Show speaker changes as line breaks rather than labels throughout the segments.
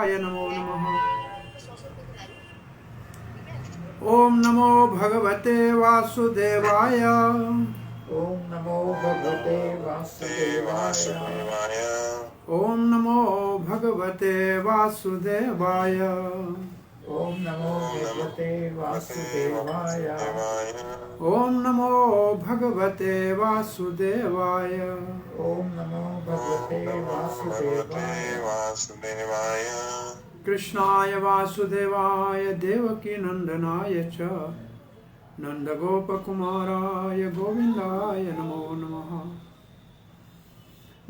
वासुदेवाय नमो नमः। ओम नमो भगवते वासुदेवाय।
ओम नमो भगवते वासुदेवाय।
ओम नमो भगवते वासुदेवाय।
ओम नमो भगवते वासुदेवाय।
ओम नमो भगवते वासुदेवाय।
ओम नमो भगवते वासुदेवाय।
कृष्णाय वासुदेवाय देवकी नंदनाय च नंदगोपकुमाराय गोविंदाय नमो नमः।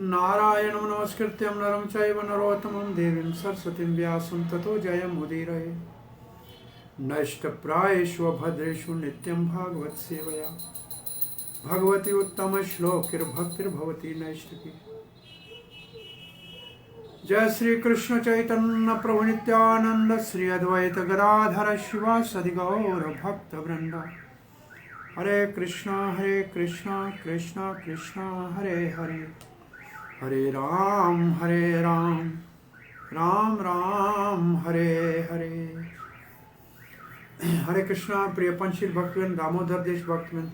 नारायणं नमस्कृत्यं नरं चैव नरोत्तमं देवीं सरस्वतीं व्यासं ततो जयमुदीरये। नष्टप्रायेषु भद्रेषु नित्यं भागवत सेवया भगवती उत्तमश्लोकिर्भक्तिर्भवती नैष्ठिकी। जय श्री कृष्ण चैतन्य प्रभु नित्यानंद श्री अद्वैत गदाधर शिवासदि गौर भक्त वृंद। हरे कृष्णा कृष्णा कृष्णा हरे हरे, हरे राम राम राम हरे हरे। हरे कृष्णा। प्रिय पंचशील भक्तवृंद, दामोदर देश भक्तवृंद,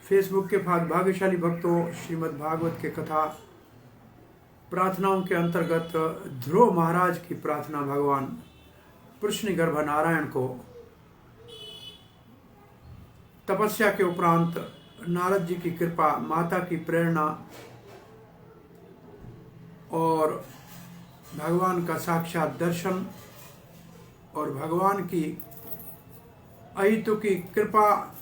फेसबुक के भाग्यशाली भक्तों, श्रीमद् भागवत के कथा प्रार्थनाओं के अंतर्गत ध्रुव महाराज की प्रार्थना भगवान कृष्णगर्भ नारायण को तपस्या के उपरांत नारद जी की कृपा, माता की प्रेरणा और भगवान का साक्षात दर्शन और भगवान की अहितु की कृपा,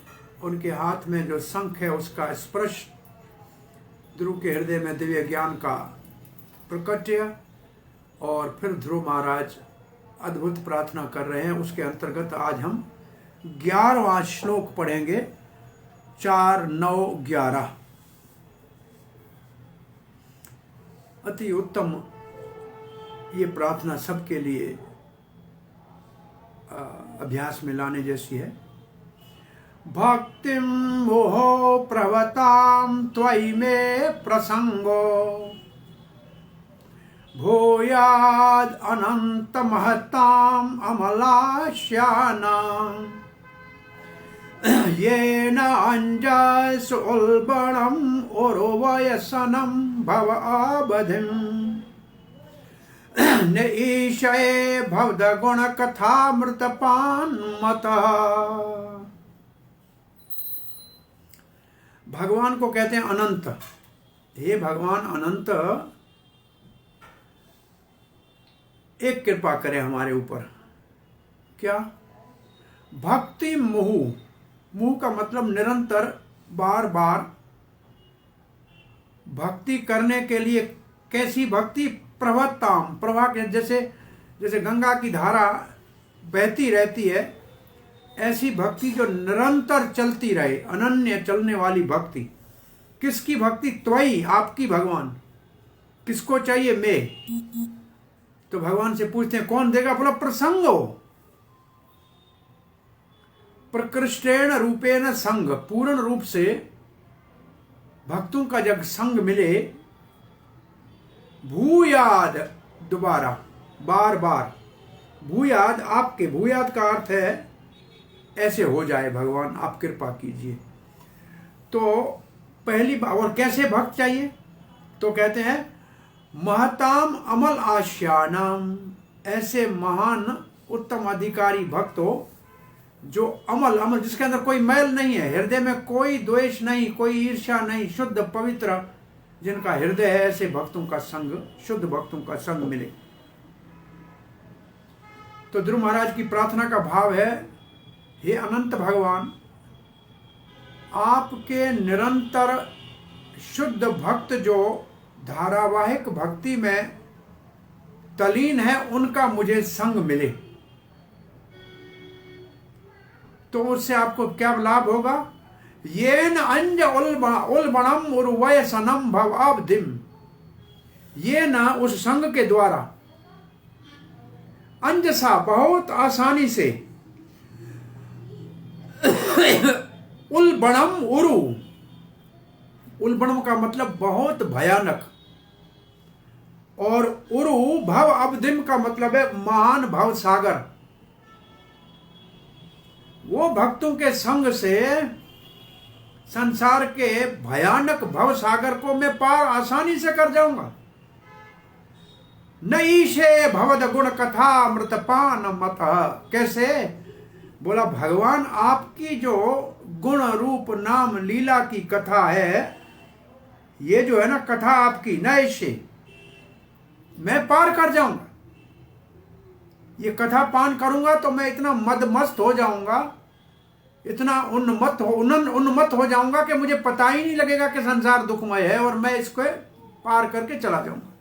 उनके हाथ में जो शंख है उसका स्पर्श, ध्रुव के हृदय में दिव्य ज्ञान का प्रकट्य, और फिर ध्रुव महाराज अद्भुत प्रार्थना कर रहे हैं। उसके अंतर्गत आज हम 11वां श्लोक पढ़ेंगे, 4, 9, 11। अति उत्तम ये प्रार्थना सबके लिए अभ्यास में लाने जैसी है। भक्तिं मोहो प्रवतां त्वयि मे प्रसंगो भूयाद अनंत महताम अमलास्यानां येन अंजस उल्बणम् उर्वयसनं भव आबधिं न ईशये भवद गुण कथामृतपान मतः। भगवान को कहते हैं अनंत। हे भगवान अनंत, एक कृपा करें हमारे ऊपर। क्या? भक्ति मुहु, मुहु का मतलब निरंतर, बार बार भक्ति करने के लिए। कैसी भक्ति? प्रवत्ताम, प्रवाह के जैसे गंगा की धारा बहती रहती है, ऐसी भक्ति जो निरंतर चलती रहे, अनन्य चलने वाली भक्ति। किसकी भक्ति? त्वयि, आपकी भगवान। किसको चाहिए? मैं। तो भगवान से पूछते हैं कौन देगा? बोला प्रसंगो, प्रकृष्टेण रूपेण संग, पूर्ण रूप से भक्तों का जब संग मिले, भूयाद, दोबारा, बार बार, भूयाद, आपके, भूयाद का अर्थ है ऐसे हो जाए भगवान, आप कृपा कीजिए। तो पहली बार, और कैसे भक्त चाहिए? तो कहते हैं महताम अमल आश्यानाम, ऐसे महान उत्तम अधिकारी भक्त हो जो अमल, अमल जिसके अंदर कोई मैल नहीं है, हृदय में कोई द्वेष नहीं, कोई ईर्ष्या नहीं, शुद्ध पवित्र जिनका हृदय है, ऐसे भक्तों का संग, शुद्ध भक्तों का संग मिले। तो ध्रुव महाराज की प्रार्थना का भाव है, हे अनंत भगवान, आपके निरंतर शुद्ध भक्त जो धारावाहिक भक्ति में तलीन है, उनका मुझे संग मिले। तो उससे आपको क्या लाभ होगा? येन अंज उल्बणम उर्वयसनम भवाब्धिम, ये ना उस संग के द्वारा अंजसा, बहुत आसानी से, उल्बणम उरु, उल्बणम का मतलब बहुत भयानक, और उरु भव अवधिम का मतलब है महान भव सागर। वो भक्तों के संग से संसार के भयानक भव सागर को मैं पार आसानी से कर जाऊंगा। न ईशे भवद गुण कथा अमृतपान मत। कैसे? बोला भगवान आपकी जो गुण रूप नाम लीला की कथा है, ये जो है ना कथा आपकी, न ईशे, मैं पार कर जाऊंगा। ये कथा पान करूंगा तो मैं इतना मदमस्त हो जाऊंगा, इतना उन्मत्त हो जाऊंगा कि मुझे पता ही नहीं लगेगा कि संसार दुखमय है और मैं इसको पार करके चला जाऊंगा।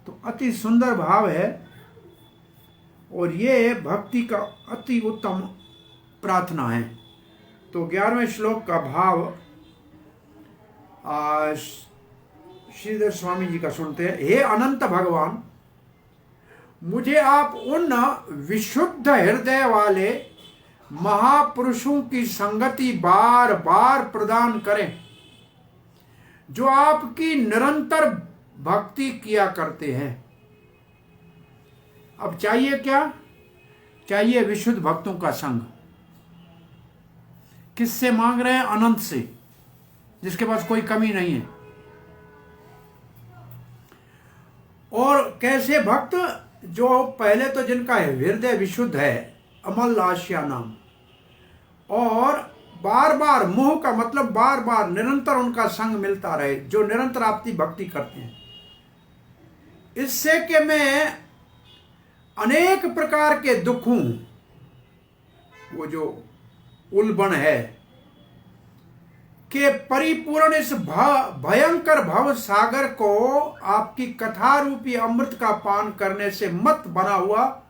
तो अति सुंदर भाव है और ये भक्ति का अति उत्तम प्रार्थना है। तो 11वें श्लोक का भाव श्रीधर स्वामी जी का सुनते हैं। हे अनंत भगवान, मुझे आप उन विशुद्ध हृदय वाले महापुरुषों की संगति बार बार प्रदान करें जो आपकी निरंतर भक्ति किया करते हैं। अब चाहिए क्या? चाहिए विशुद्ध भक्तों का संग। किससे मांग रहे हैं? अनंत से, जिसके पास कोई कमी नहीं है। और कैसे भक्त? जो पहले तो जिनका हृदय विशुद्ध है, अमल आशिया नाम, और बार बार, मोह का मतलब बार बार निरंतर उनका संग मिलता रहे, जो निरंतर आपकी भक्ति करते हैं। इससे कि मैं अनेक प्रकार के दुखों, वो जो उल्बण है, के परिपूर्ण इस भयंकर भव सागर को आपकी कथा रूपी अमृत का पान करने से मत बना हुआ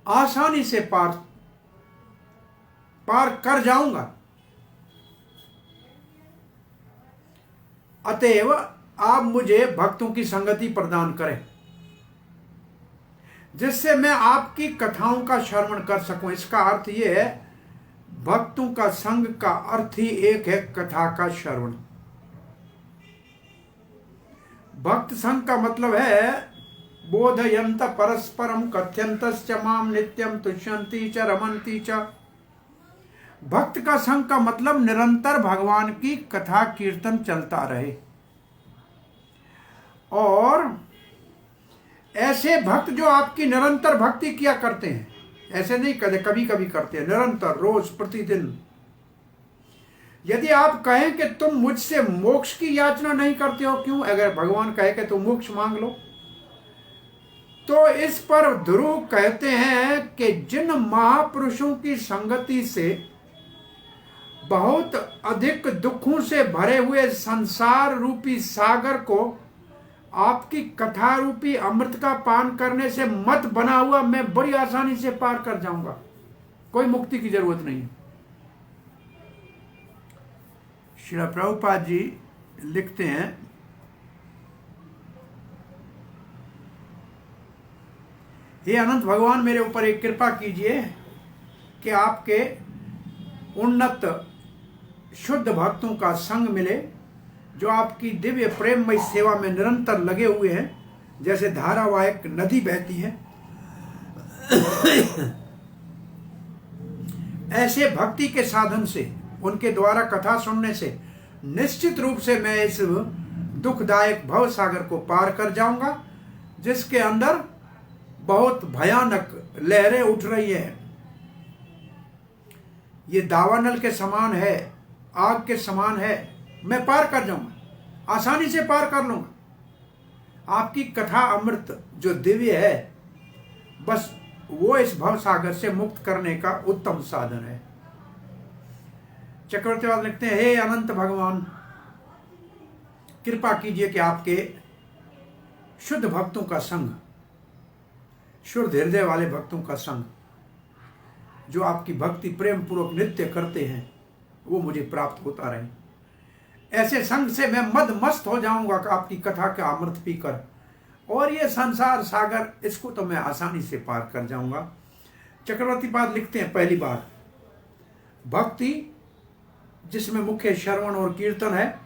आसानी से पार कर जाऊंगा। अतएव आप मुझे भक्तों की संगति प्रदान करें जिससे मैं आपकी कथाओं का श्रवण कर सकूं। इसका अर्थ यह है, भक्तों का संग का अर्थ ही एक है, कथा का श्रवण। भक्त संग का मतलब है बोधयंत परस्परम कथ्यंतश्च माम नित्यम तुष्यन्ति च रमन्ति च। भक्त का संग का मतलब निरंतर भगवान की कथा कीर्तन चलता रहे। और ऐसे भक्त जो आपकी निरंतर भक्ति किया करते हैं, ऐसे नहीं कहते कभी कभी करते हैं, निरंतर, रोज, प्रतिदिन। यदि आप कहें कि तुम मुझसे मोक्ष की याचना नहीं करते हो, क्यों? अगर भगवान कहे कि तुम मोक्ष मांग लो, तो इस पर ध्रुव कहते हैं कि जिन महापुरुषों की संगति से बहुत अधिक दुखों से भरे हुए संसार रूपी सागर को आपकी कथा रूपी अमृत का पान करने से मत बना हुआ मैं बड़ी आसानी से पार कर जाऊंगा। कोई मुक्ति की जरूरत नहीं है। श्री प्रभुपाद जी लिखते हैं, हे अनंत भगवान, मेरे ऊपर एक कृपा कीजिए कि आपके उन्नत शुद्ध भक्तों का संग मिले जो आपकी दिव्य प्रेममय सेवा में निरंतर लगे हुए हैं, जैसे धारावाहिक नदी बहती है। ऐसे भक्ति के साधन से, उनके द्वारा कथा सुनने से निश्चित रूप से मैं इस दुखदायक भव सागर को पार कर जाऊंगा, जिसके अंदर बहुत भयानक लहरें उठ रही हैं। ये दावानल के समान है, आग के समान है। मैं पार कर जाऊंगा, आसानी से पार कर लूंगा। आपकी कथा अमृत जो दिव्य है, बस वो इस भव सागर से मुक्त करने का उत्तम साधन है। चक्रवर्तीवाद लिखते हैं, हे अनंत भगवान, कृपा कीजिए कि आपके शुद्ध भक्तों का संग, शुद्ध हृदय वाले भक्तों का संग, जो आपकी भक्ति प्रेम पूर्वक नित्य करते हैं, वो मुझे प्राप्त होता रहे। ऐसे संग से मैं मदमस्त हो जाऊंगा कि आपकी कथा का अमृत पीकर, और ये संसार सागर, इसको तो मैं आसानी से पार कर जाऊंगा। चक्रवर्ती पाद लिखते हैं, पहली बार भक्ति जिसमें मुख्य श्रवण और कीर्तन है,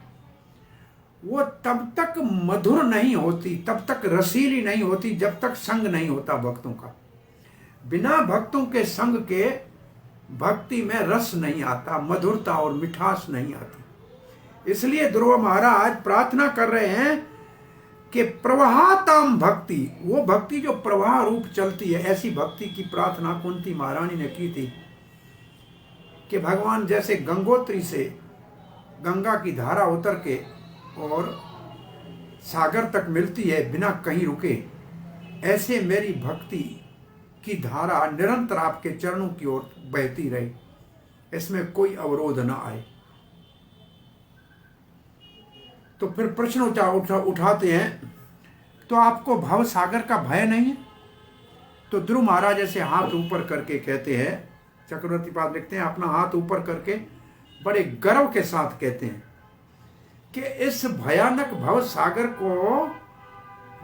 वो तब तक मधुर नहीं होती, तब तक रसीली नहीं होती, जब तक संग नहीं होता भक्तों का। बिना भक्तों के संग के भक्ति में रस नहीं आता, मधुरता और मिठास नहीं आती। इसलिए ध्रुव महाराज प्रार्थना कर रहे हैं कि प्रवाहताम भक्ति, वो भक्ति जो प्रवाह रूप चलती है, ऐसी भक्ति की प्रार्थना कुंती महारानी ने की थी कि भगवान जैसे गंगोत्री से गंगा की धारा उतर के और सागर तक मिलती है बिना कहीं रुके, ऐसे मेरी भक्ति की धारा निरंतर आपके चरणों की ओर बहती रहे, इसमें कोई अवरोध न आए। तो फिर प्रश्न उठाते हैं, तो आपको भव सागर का भय नहीं है? तो ध्रुव महाराज ऐसे हाथ ऊपर करके कहते हैं, चक्रवर्ती पाद लिखते हैं, अपना हाथ ऊपर करके बड़े गर्व के साथ कहते हैं कि इस भयानक भव सागर को,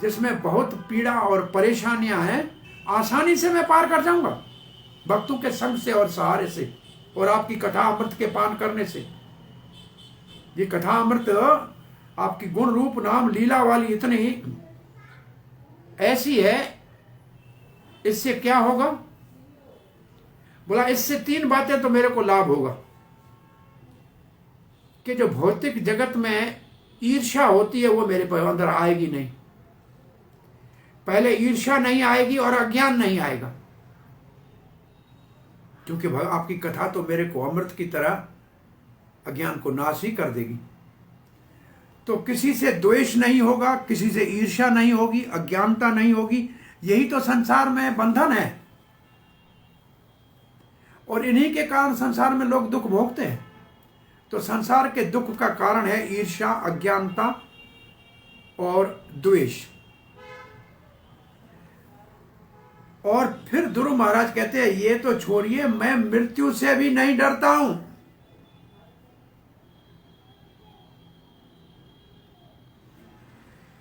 जिसमें बहुत पीड़ा और परेशानियां हैं, आसानी से मैं पार कर जाऊंगा भक्तों के संग से और सहारे से और आपकी कथा अमृत के पान करने से। ये कथा अमृत आपकी गुण रूप नाम लीला वाली इतनी ऐसी है, इससे क्या होगा? बोला इससे 3 बातें तो मेरे को लाभ होगा कि जो भौतिक जगत में ईर्ष्या होती है वो मेरे अंदर आएगी नहीं। पहले ईर्ष्या नहीं आएगी और अज्ञान नहीं आएगा, क्योंकि आपकी कथा तो मेरे को अमृत की तरह अज्ञान को नाश ही कर देगी। तो किसी से द्वेष नहीं होगा, किसी से ईर्ष्या नहीं होगी, अज्ञानता नहीं होगी। यही तो संसार में बंधन है और इन्हीं के कारण संसार में लोग दुख भोगते हैं। तो संसार के दुख का कारण है ईर्ष्या, अज्ञानता और द्वेष। और फिर ध्रुव महाराज कहते हैं, ये तो छोड़िए, मैं मृत्यु से भी नहीं डरता हूं।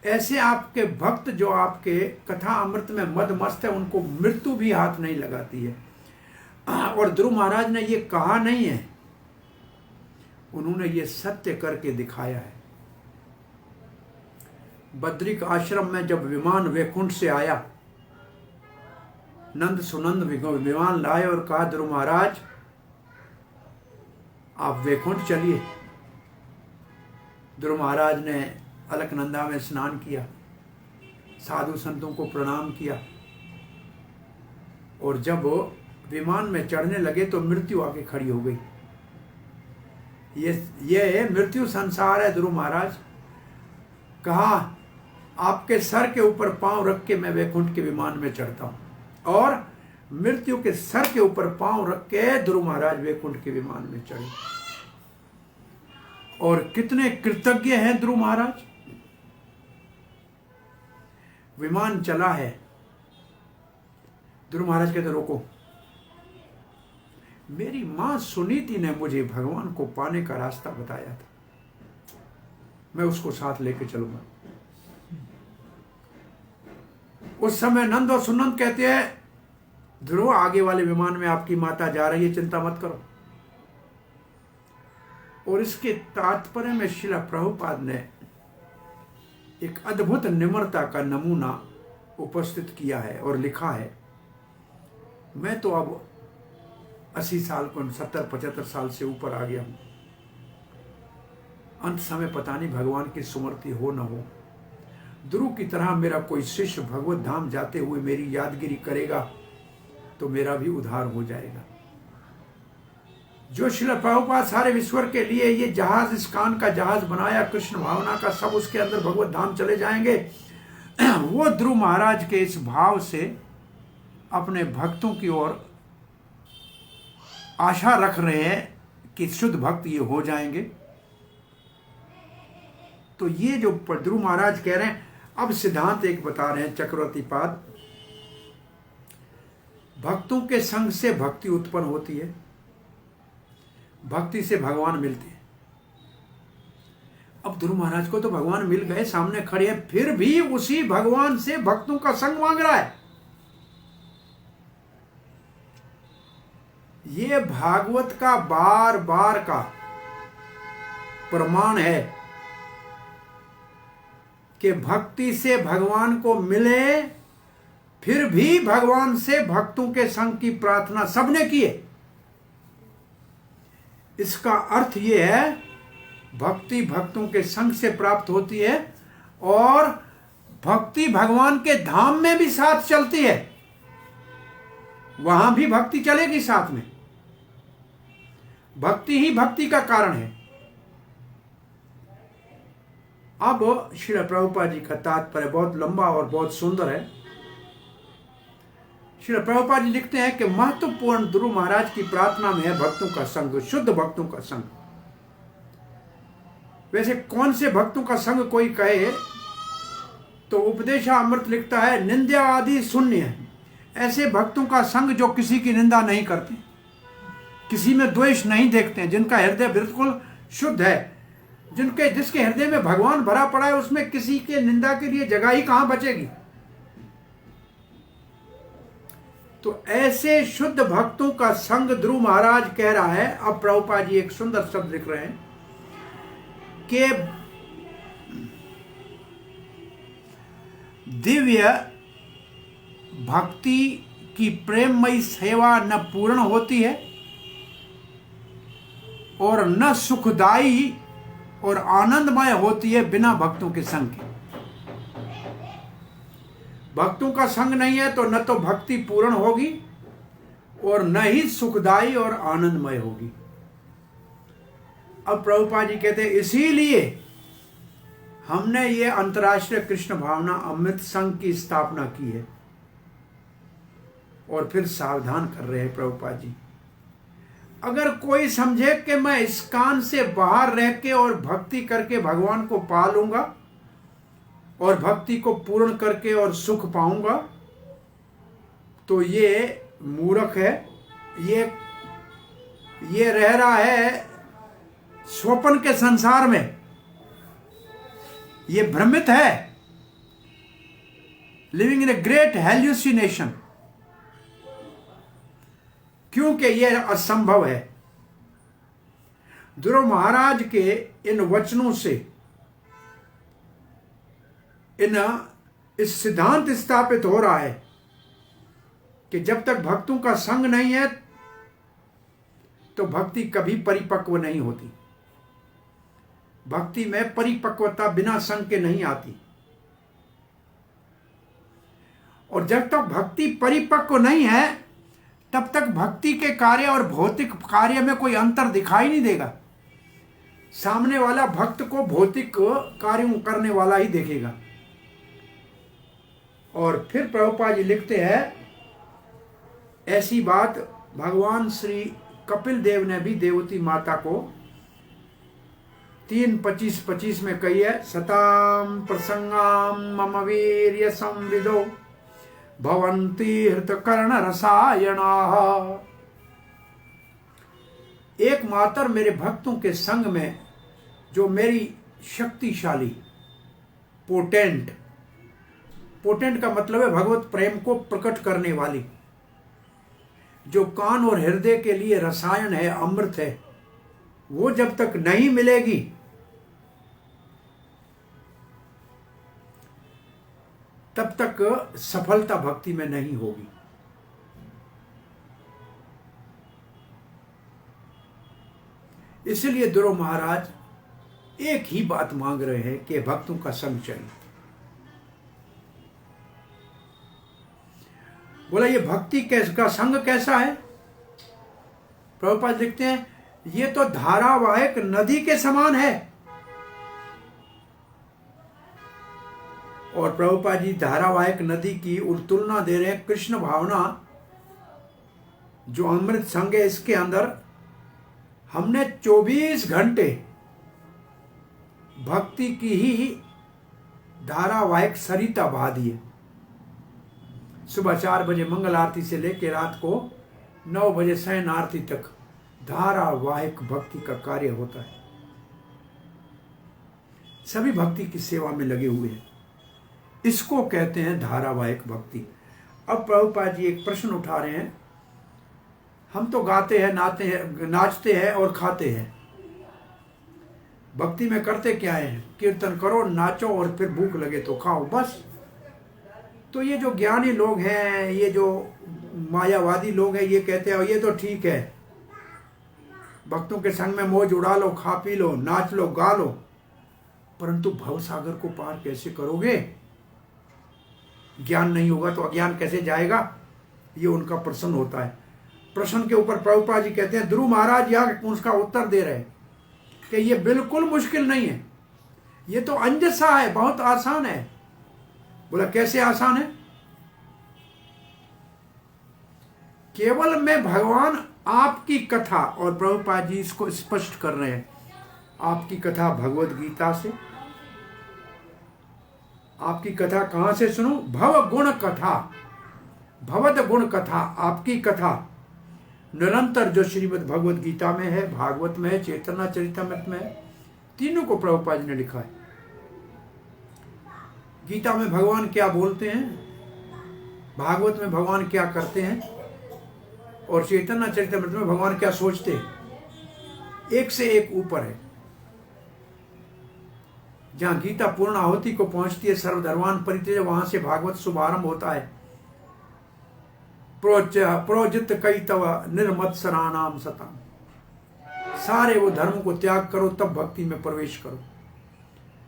ऐसे आपके भक्त जो आपके कथा अमृत में मदमस्त है, उनको मृत्यु भी हाथ नहीं लगाती है। और ध्रुव महाराज ने ये कहा नहीं है, उन्होंने ये सत्य करके दिखाया है। बद्रिक आश्रम में जब विमान वैकुंठ से आया, नंद सुनंद विमान लाए और कहा, ध्रुव महाराज आप वैकुंठ चलिए। ध्रुव महाराज ने अलकनंदा में स्नान किया, साधु संतों को प्रणाम किया और जब विमान में चढ़ने लगे तो मृत्यु आके खड़ी हो गई। ये मृत्यु संसार है ध्रुव महाराज। कहा, आपके सर के ऊपर पांव रख के मैं वैकुंठ के विमान में चढ़ता हूं। और मृत्यु के सर के ऊपर पांव रख के ध्रुव महाराज वैकुंठ के विमान में चढ़े। और कितने कृतज्ञ हैं ध्रुव महाराज। विमान चला है, ध्रुव महाराज कहते रोको, मेरी मां सुनीति ने मुझे भगवान को पाने का रास्ता बताया था, मैं उसको साथ लेके चलूंगा। उस समय नंद और सुनंद कहते हैं, ध्रुव आगे वाले विमान में आपकी माता जा रही है, चिंता मत करो। और इसके तात्पर्य में श्रील प्रभुपाद ने एक अद्भुत निम्रता का नमूना उपस्थित किया है और लिखा है। मैं तो अब 80 साल को 70-75 साल से ऊपर आ गया हूं। अंत समय पता नहीं भगवान की सुमृति हो न हो। ध्रुव की तरह मेरा कोई शिष्य भगवत धाम जाते हुए मेरी यादगिरी करेगा तो मेरा भी उद्धार हो जाएगा। जो श्रील प्रभुपाद सारे विश्व के लिए ये जहाज, इस कान का जहाज बनाया कृष्ण भावना का, सब उसके अंदर भगवत धाम चले जाएंगे। वो ध्रुव महाराज के इस भाव से अपने भक्तों की ओर आशा रख रहे हैं कि शुद्ध भक्त ये हो जाएंगे। तो ये जो ध्रुव महाराज कह रहे हैं, अब सिद्धांत एक बता रहे हैं चक्रवर्ती पाद। भक्तों के संग से भक्ति उत्पन्न होती है, भक्ति से भगवान मिलते हैं। अब ध्रुव महाराज को तो भगवान मिल गए, सामने खड़े हैं, फिर भी उसी भगवान से भक्तों का संग मांग रहा है। ये भागवत का बार बार का प्रमाण है कि भक्ति से भगवान को मिले, फिर भी भगवान से भक्तों के संग की प्रार्थना सबने की है। इसका अर्थ ये है, भक्ति भक्तों के संग से प्राप्त होती है और भक्ति भगवान के धाम में भी साथ चलती है, वहां भी भक्ति चलेगी साथ में। भक्ति ही भक्ति का कारण है। अब श्री प्रभुपाद जी का तात्पर्य बहुत लंबा और बहुत सुंदर है। श्री प्रभुपाद जी लिखते हैं कि महत्वपूर्ण ध्रुव महाराज की प्रार्थना में है भक्तों का संग, शुद्ध भक्तों का संग। वैसे कौन से भक्तों का संग कोई कहे तो उपदेशामृत लिखता है निंदा आदि शून्य है। ऐसे भक्तों का संग जो किसी की निंदा नहीं करते, किसी में द्वेष नहीं देखते हैं, जिनका हृदय बिल्कुल शुद्ध है, जिसके हृदय में भगवान भरा पड़ा है, उसमें किसी के निंदा के लिए जगह ही कहां बचेगी। तो ऐसे शुद्ध भक्तों का संग ध्रुव महाराज कह रहा है। अब प्रभुपाद जी एक सुंदर शब्द लिख रहे हैं कि दिव्य भक्ति की प्रेममयी सेवा न पूर्ण होती है और न सुखदायी और आनंदमय होती है बिना भक्तों के संग के। भक्तों का संग नहीं है तो न तो भक्ति पूर्ण होगी और न ही सुखदायी और आनंदमय होगी। अब प्रभुपाद जी कहते हैं इसीलिए हमने ये अंतर्राष्ट्रीय कृष्ण भावना अमृत संघ की स्थापना की है। और फिर सावधान कर रहे हैं प्रभुपाद जी, अगर कोई समझे कि मैं इस कान से बाहर रह के और भक्ति करके भगवान को पा लूंगा और भक्ति को पूर्ण करके और सुख पाऊंगा, तो ये मूर्ख है, ये रह रहा है स्वप्न के संसार में, ये भ्रमित है, living in a great hallucination, क्योंकि यह असंभव है। ध्रुव महाराज के इन वचनों से इस सिद्धांत स्थापित हो रहा है कि जब तक भक्तों का संग नहीं है तो भक्ति कभी परिपक्व नहीं होती। भक्ति में परिपक्वता बिना संग के नहीं आती। और जब तक भक्ति परिपक्व नहीं है तब तक भक्ति के कार्य और भौतिक कार्य में कोई अंतर दिखाई नहीं देगा। सामने वाला भक्त को भौतिक कार्यों करने वाला ही देखेगा। और फिर प्रभुपाद जी लिखते हैं ऐसी बात भगवान श्री कपिल देव ने भी देवती माता को 3:25 में कही है, सताम प्रसंगाम मम वीर्य संविदो भवंती हृतकर्ण रसायना। एकमात्र मेरे भक्तों के संग में जो मेरी शक्तिशाली पोटेंट का मतलब है भगवत प्रेम को प्रकट करने वाली, जो कान और हृदय के लिए रसायन है, अमृत है, वो जब तक नहीं मिलेगी तब तक सफलता भक्ति में नहीं होगी। इसलिए ध्रुव महाराज एक ही बात मांग रहे हैं कि भक्तों का संग चाहिए। बोला ये भक्ति का संग कैसा है? प्रभुपाद लिखते हैं ये तो धारावाहिक नदी के समान है। और प्रभुपाद जी धारावाहिक नदी की तुलना दे रहे हैं कृष्ण भावना जो अमृत संग है, इसके अंदर हमने 24 घंटे भक्ति की ही धारावाहिक सरिता बहा दी है। सुबह 4 बजे मंगल आरती से लेकर रात को 9 बजे शयन आरती तक धारावाहिक भक्ति का कार्य होता है। सभी भक्ति की सेवा में लगे हुए हैं, इसको कहते हैं धारावाहिक भक्ति। अब प्रभुपाद जी एक प्रश्न उठा रहे हैं, हम तो गाते हैं, नाचते हैं और खाते हैं, भक्ति में करते क्या है? कीर्तन करो, नाचो और फिर भूख लगे तो खाओ, बस। तो ये जो ज्ञानी लोग हैं, ये जो मायावादी लोग हैं, ये कहते हैं ये तो ठीक है, भक्तों के संग में मौज उड़ा लो, खा पी लो, नाच लो, गा लो, परंतु भव सागर को पार कैसे करोगे? ज्ञान नहीं होगा तो अज्ञान कैसे जाएगा? ये उनका प्रश्न होता है। प्रश्न के ऊपर प्रभुपाद जी कहते हैं, ध्रुव महाराज यहाँ उसका उत्तर दे रहे हैं कि ये बिल्कुल मुश्किल नहीं है, ये तो अंजसा है, बहुत आसान है। बोला कैसे आसान है? केवल मैं भगवान आपकी कथा, और प्रभुपाद जी इसको स्पष्ट कर रहे हैं, आपकी कथा भगवत गीता से। आपकी कथा कहां से सुनो? भव गुण कथा, भवद गुण कथा, आपकी कथा निरंतर जो श्रीमद् भगवत गीता में है, भागवत में है, चैतन्य चरितमृत में है, तीनों को प्रभुपाद जी ने लिखा है। गीता में भगवान क्या बोलते हैं, भागवत में भगवान क्या करते हैं, और चैतन्य चरितमृत में भगवान क्या सोचते हैं, एक से एक ऊपर है। जहां गीता पूर्णाहुति को पहुंचती है, सर्वधर्मान परित्यज्य, वहां से भागवत शुभारंभ होता है। प्रोजित कई तव निर्मत्सराणाम सतम, सारे वो धर्म को त्याग करो तब भक्ति में प्रवेश करो।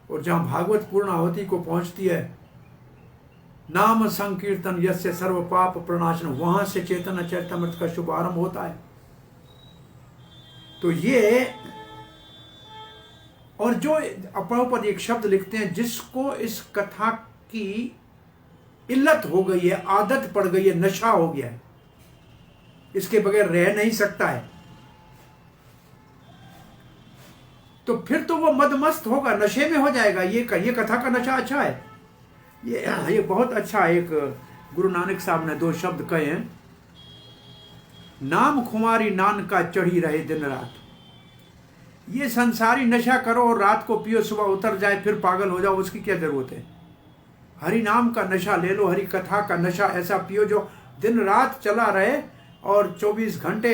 और जहां भागवत पूर्णाहुति को पहुंचती है, नाम संकीर्तन यस्य सर्व पाप प्रणाशन, वहां से चैतन्य चरितमृत का शुभारंभ होता है। तो ये, और जो प्रभुपाद एक शब्द लिखते हैं, जिसको इस कथा की इल्लत हो गई है, आदत पड़ गई है, नशा हो गया है, इसके बगैर रह नहीं सकता है, तो फिर तो वो मदमस्त होगा, नशे में हो जाएगा। ये कथा का नशा अच्छा है। ये बहुत अच्छा, एक गुरु नानक साहब ने 2 शब्द कहे हैं, नाम खुमारी नान का चढ़ी रहे दिन रात। ये संसारी नशा करो और रात को पियो, सुबह उतर जाए फिर पागल हो जाओ, उसकी क्या जरूरत है? हरि नाम का नशा ले लो, हरि कथा का नशा ऐसा पियो जो दिन रात चला रहे, और 24 घंटे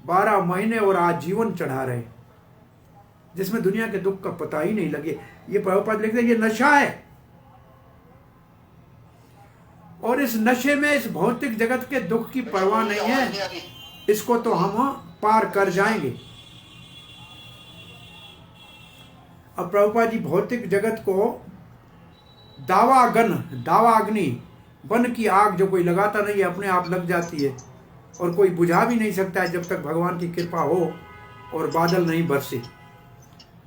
12 महीने और आजीवन चढ़ा रहे, जिसमें दुनिया के दुख का पता ही नहीं लगे। ये प्रभुपाद लिखते हैं ये नशा है, और इस नशे में इस भौतिक जगत के दुख की परवाह नहीं है, इसको तो हम पार कर जाएंगे। अब प्रभुपाद जी भौतिक जगत को दावाग्नि, वन की आग जो कोई लगाता नहीं है, अपने आप लग जाती है, और कोई बुझा भी नहीं सकता है जब तक भगवान की कृपा हो और बादल नहीं बरसे।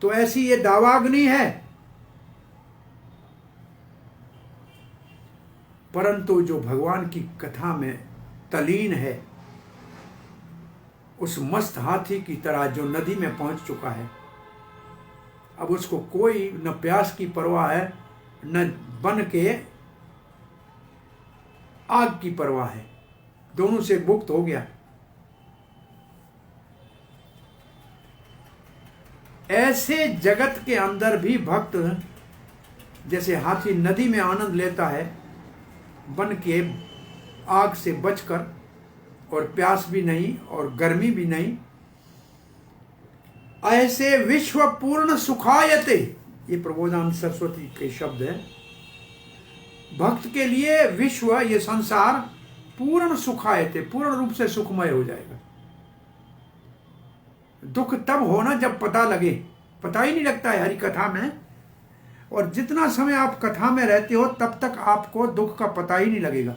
तो ऐसी ये दावाग्नि है, परंतु जो भगवान की कथा में तलीन है, उस मस्त हाथी की तरह जो नदी में पहुंच चुका है, अब उसको कोई न प्यास की परवाह है, न बन के आग की परवाह है, दोनों से मुक्त हो गया। ऐसे जगत के अंदर भी भक्त जैसे हाथी नदी में आनंद लेता है, बन के आग से बचकर, और प्यास भी नहीं और गर्मी भी नहीं, ऐसे विश्व पूर्ण सुखायते, ये प्रबोधानंद सरस्वती के शब्द हैं। भक्त के लिए विश्व, ये संसार पूर्ण सुखायते, पूर्ण रूप से सुखमय हो जाएगा। दुख तब होना जब पता लगे, पता ही नहीं लगता है हरि कथा में, और जितना समय आप कथा में रहते हो तब तक आपको दुख का पता ही नहीं लगेगा।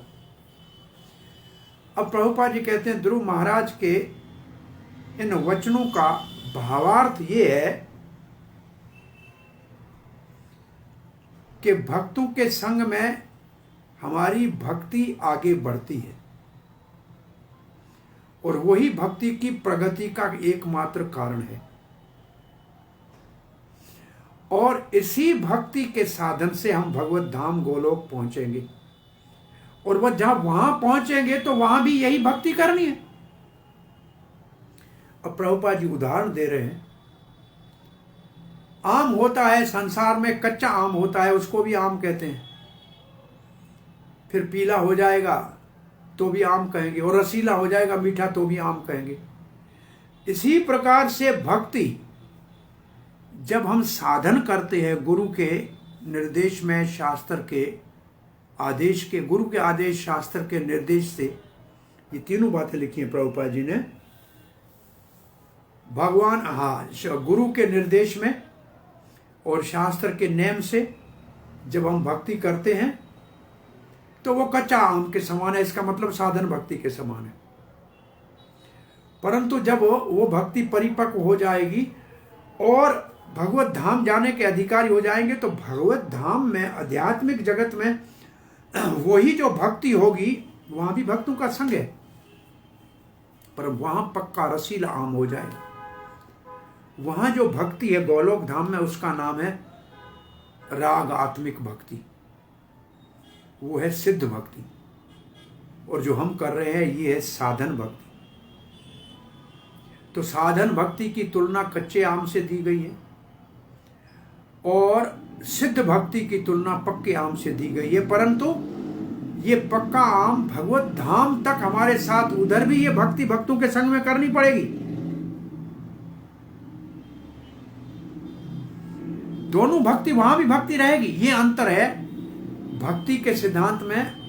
अब प्रभुपाद जी कहते हैं, ध्रुव महाराज के इन वचनों का भावार्थ ये है कि भक्तों के संग में हमारी भक्ति आगे बढ़ती है, और वही भक्ति की प्रगति का एकमात्र कारण है। और इसी भक्ति के साधन से हम भगवत धाम गोलोक पहुंचेंगे, और वह जहां वहां पहुंचेंगे तो वहां भी यही भक्ति करनी है। अब प्रभुपाद जी उदाहरण दे रहे हैं, आम होता है संसार में, कच्चा आम होता है, उसको भी आम कहते हैं, फिर पीला हो जाएगा तो भी आम कहेंगे, और रसीला हो जाएगा मीठा तो भी आम कहेंगे। इसी प्रकार से भक्ति जब हम साधन करते हैं गुरु के निर्देश में, शास्त्र के आदेश के, गुरु के आदेश शास्त्र के निर्देश से, ये तीनों बातें लिखी हैं प्रभुपाद जी ने। भगवान, हाँ, गुरु के निर्देश में और शास्त्र के नेम से जब हम भक्ति करते हैं तो वो कच्चा आम के समान है। इसका मतलब साधन भक्ति के समान है। परंतु जब वो भक्ति परिपक्व हो जाएगी और भगवत धाम जाने के अधिकारी हो जाएंगे तो भगवत धाम में, आध्यात्मिक जगत में वही जो भक्ति होगी, वहां भी भक्तों का संग है, पर वहां पक्का रसीला आम हो जाएगा। वहां जो भक्ति है गोलोक धाम में, उसका नाम है राग आत्मिक भक्ति, वो है सिद्ध भक्ति। और जो हम कर रहे हैं ये है साधन भक्ति। तो साधन भक्ति की तुलना कच्चे आम से दी गई है और सिद्ध भक्ति की तुलना पक्के आम से दी गई है। परंतु ये पक्का आम भगवत धाम तक हमारे साथ, उधर भी ये भक्ति भक्तों के संग में करनी पड़ेगी। दोनों भक्ति, वहां भी भक्ति रहेगी। ये अंतर है भक्ति के सिद्धांत में।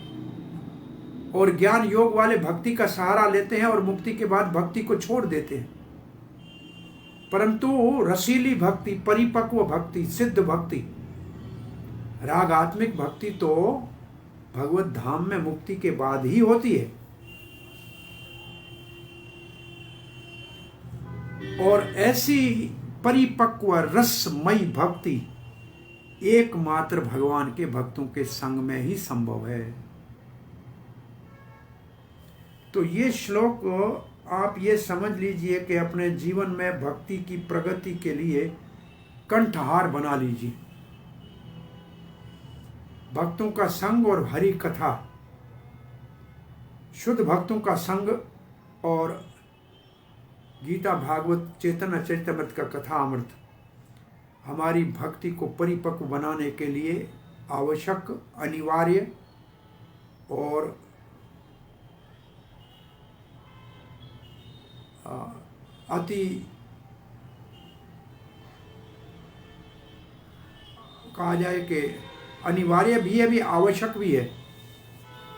और ज्ञान योग वाले भक्ति का सहारा लेते हैं और मुक्ति के बाद भक्ति को छोड़ देते हैं। परंतु रसीली भक्ति, परिपक्व भक्ति, सिद्ध भक्ति, रागात्मिक भक्ति तो भगवत धाम में मुक्ति के बाद ही होती है। और ऐसी परिपक्व रसमयी भक्ति एकमात्र भगवान के भक्तों के संग में ही संभव है। तो ये श्लोक आप ये समझ लीजिए कि अपने जीवन में भक्ति की प्रगति के लिए कंठहार बना लीजिए। भक्तों का संग और हरि कथा, शुद्ध भक्तों का संग और गीता, भागवत, चैतन्य चरितमृत का कथा अमृत हमारी भक्ति को परिपक्व बनाने के लिए आवश्यक, अनिवार्य और अति कहा जाए कि अनिवार्य भी है, भी आवश्यक भी है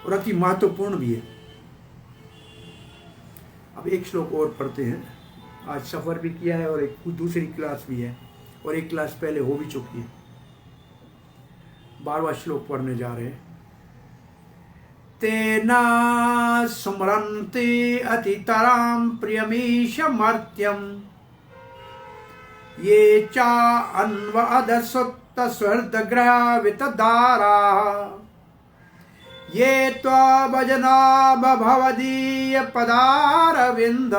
और अति महत्वपूर्ण भी है। अब एक श्लोक और पढ़ते हैं। आज सफर भी किया है और एक दूसरी क्लास भी है और एक क्लास पहले हो भी चुकी है। 12वां श्लोक पढ़ने जा रहे हैं। तेना सुमरन्ति अतितरां प्रियमीशमर्त्यं ये चा अन्वदसुत्त स्वर्दग्रहवितदारा ये त्वभजना भवदीय पदारविन्द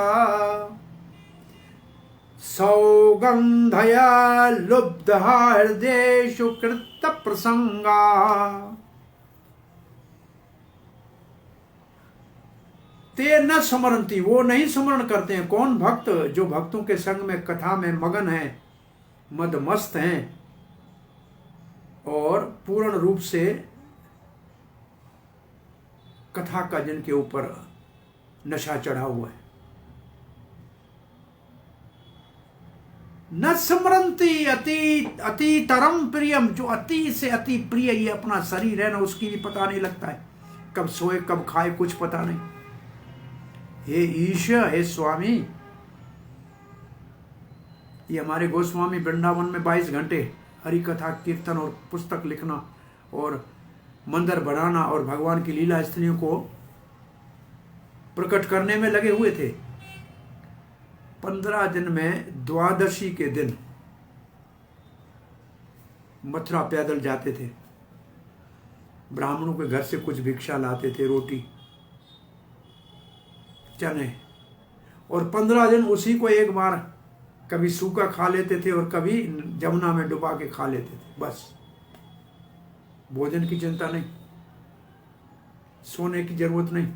सौगन्धया लुब्धः हृदयेषु कृतप्रसंगा। ते न स्मरन्ति, वो नहीं स्मरण करते हैं। कौन भक्त? जो भक्तों के संग में कथा में मगन है, मदमस्त हैं और पूर्ण रूप से कथा का जिनके ऊपर नशा चढ़ा हुआ है। न स्मरन्ति अति तरम प्रियम, जो अति से अति प्रिय ये अपना शरीर है ना, उसकी भी पता नहीं लगता है। कब सोए कब खाए कुछ पता नहीं। हे ईश्वर, हे स्वामी, ये हमारे गोस्वामी वृंदावन में 22 घंटे हरि कथा, कीर्तन और पुस्तक लिखना और मंदिर बनाना और भगवान की लीला स्त्रियों को प्रकट करने में लगे हुए थे। 15 दिन में द्वादशी के दिन मथुरा पैदल जाते थे। ब्राह्मणों के घर से कुछ भिक्षा लाते थे, रोटी, चने, और 15 दिन उसी को एक बार कभी सूखा खा लेते थे और कभी जमुना में डुबा के खा लेते थे। बस भोजन की चिंता नहीं, सोने की जरूरत नहीं,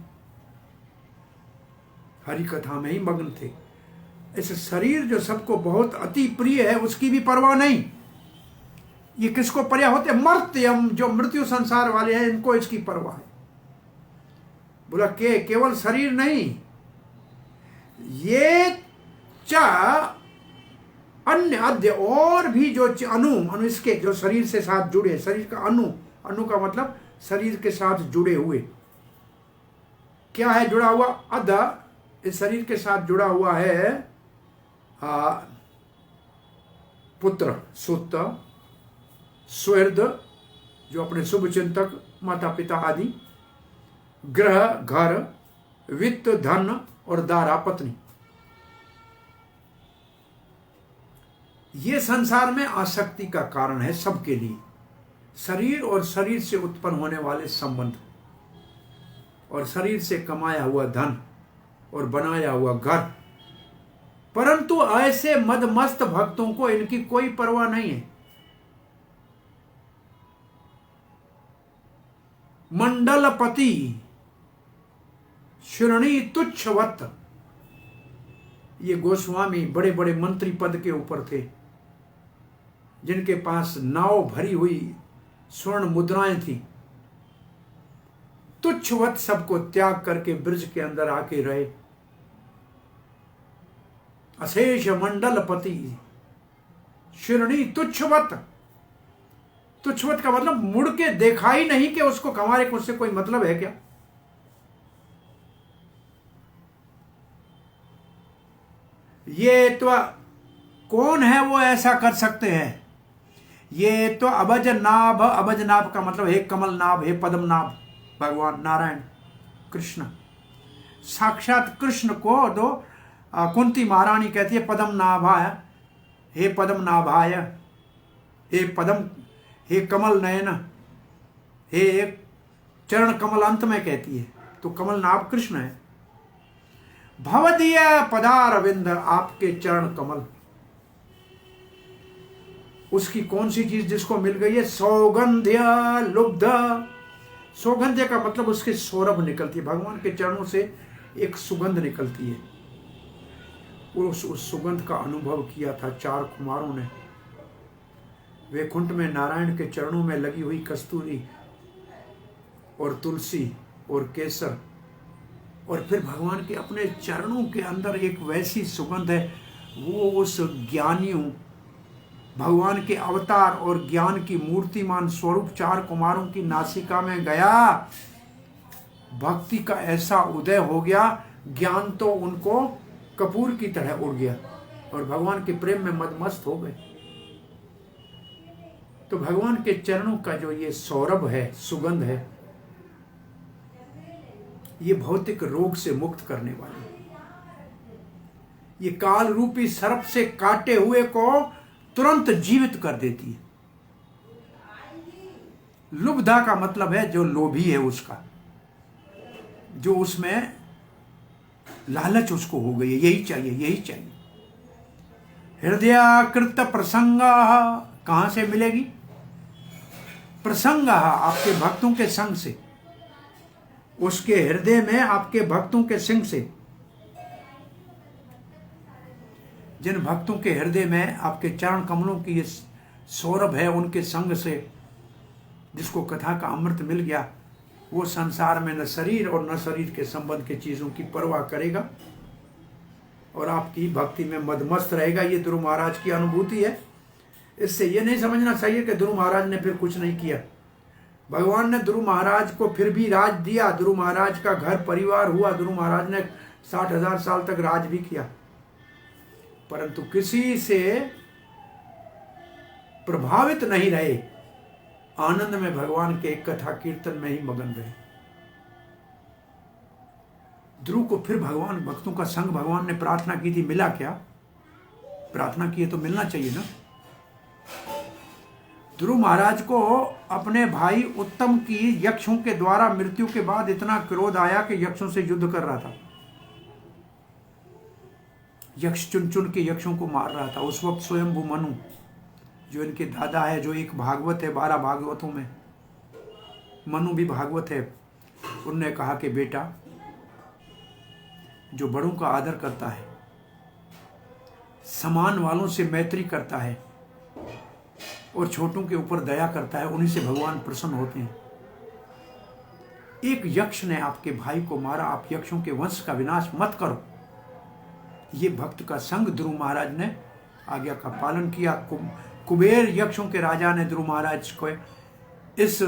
हरि कथा में ही मग्न थे। ऐसे शरीर जो सबको बहुत अति प्रिय है उसकी भी परवाह नहीं। ये किसको पर्या होते? मर्त्यम, जो मृत्यु संसार वाले हैं, इनको इसकी परवाह है। बोला के केवल शरीर नहीं, ये चा अन्य अद्य और भी जो अणु इसके जो शरीर से साथ जुड़े, शरीर का अणु का मतलब शरीर के साथ जुड़े हुए। क्या है जुड़ा हुआ? अध, इस शरीर के साथ जुड़ा हुआ है पुत्र, सुत, सुहृद जो अपने शुभ चिंतक, माता पिता आदि, ग्रह, घर, वित्त, धन और दारा, पत्नी। ये संसार में आसक्ति का कारण है सबके लिए। शरीर और शरीर से उत्पन्न होने वाले संबंध और शरीर से कमाया हुआ धन और बनाया हुआ घर। परंतु ऐसे मदमस्त भक्तों को इनकी कोई परवाह नहीं है। मंडलपति श्रेणी तुच्छवत, ये गोस्वामी बड़े बड़े मंत्री पद के ऊपर थे, जिनके पास नाव भरी हुई स्वर्ण मुद्राएं थी। तुच्छवत सबको त्याग करके ब्रज के अंदर आके रहे। अशेष मंडलपति श्रेणी तुच्छवत। तुच्छवत का मतलब मुड़ के देखा ही नहीं कि उसको हमारे उससे कोई मतलब है क्या। ये तो कौन है वो ऐसा कर सकते हैं? ये तो अबज नाभ, अबज नाभ का मतलब हे कमल नाभ, हे पद्म नाभ, भगवान नारायण कृष्ण। साक्षात कृष्ण को दो कुंती महारानी कहती है पद्म नाभाय, हे पद्म नाभाय, हे पद्म, हे कमल नयन, हे चरण कमल अंत में कहती है। तो कमल नाभ कृष्ण है। भवदीय पदारविंद, आपके चरण कमल। उसकी कौन सी चीज जिसको मिल गई है? सौगंध्य लुब्ध। सौगंध्य का मतलब उसके सौरभ निकलती है, भगवान के चरणों से एक सुगंध निकलती है। उस सुगंध का अनुभव किया था 4 कुमारों ने। वैकुंठ में नारायण के चरणों में लगी हुई कस्तूरी और तुलसी और केसर, और फिर भगवान के अपने चरणों के अंदर एक वैसी सुगंध है। वो उस ज्ञानियों, भगवान के अवतार और ज्ञान की मूर्तिमान स्वरूप 4 कुमारों की नासिका में गया। भक्ति का ऐसा उदय हो गया, ज्ञान तो उनको कपूर की तरह उड़ गया और भगवान के प्रेम में मदमस्त हो गए। तो भगवान के चरणों का जो ये सौरभ है, सुगंध है, ये भौतिक रोग से मुक्त करने वाली, ये काल रूपी सर्प से काटे हुए को तुरंत जीवित कर देती है। लुब्धा का मतलब है जो लोभी है उसका, जो उसमें लालच उसको हो गई है, यही चाहिए यही चाहिए। हृदयाकृत प्रसंग कहां से मिलेगी? प्रसंग आपके भक्तों के संग से, उसके हृदय में आपके भक्तों के संग से। जिन भक्तों के हृदय में आपके चरण कमलों की ये सौरभ है, उनके संग से जिसको कथा का अमृत मिल गया, वो संसार में न शरीर और न शरीर के संबंध के चीजों की परवाह करेगा और आपकी भक्ति में मदमस्त रहेगा। ये ध्रुव महाराज की अनुभूति है। इससे ये नहीं समझना चाहिए कि ध्रुव महाराज ने फिर कुछ नहीं किया। भगवान ने ध्रुव महाराज को फिर भी राज दिया, ध्रुव महाराज का घर परिवार हुआ, ध्रुव महाराज ने 60,000 साल तक राज भी किया, परंतु किसी से प्रभावित नहीं रहे। आनंद में भगवान के कथा कीर्तन में ही मगन रहे। ध्रुव को फिर भगवान भक्तों का संग भगवान ने प्रार्थना की थी, मिला क्या? प्रार्थना की है तो मिलना चाहिए ना। ध्रुव महाराज को अपने भाई उत्तम की यक्षों के द्वारा मृत्यु के बाद इतना क्रोध आया कि यक्षों से युद्ध कर रहा था। यक्ष चुन चुन के यक्षों को मार रहा था। उस वक्त स्वयंभू मनु, जो इनके दादा है, जो एक भागवत है 12 भागवतों में, मनु भी भागवत है, उनने कहा कि बेटा, जो बड़ों का आदर करता है, समान वालों से मैत्री करता है और छोटों के ऊपर दया करता है, उन्हीं से भगवान प्रसन्न होते हैं। एक यक्ष ने आपके भाई को मारा, आप यक्षों के वंश का विनाश मत करो। ये भक्त का संग ध्रुव महाराज ने आज्ञा का पालन किया। कुबेर यक्षों के राजा ने ध्रुव महाराज को इस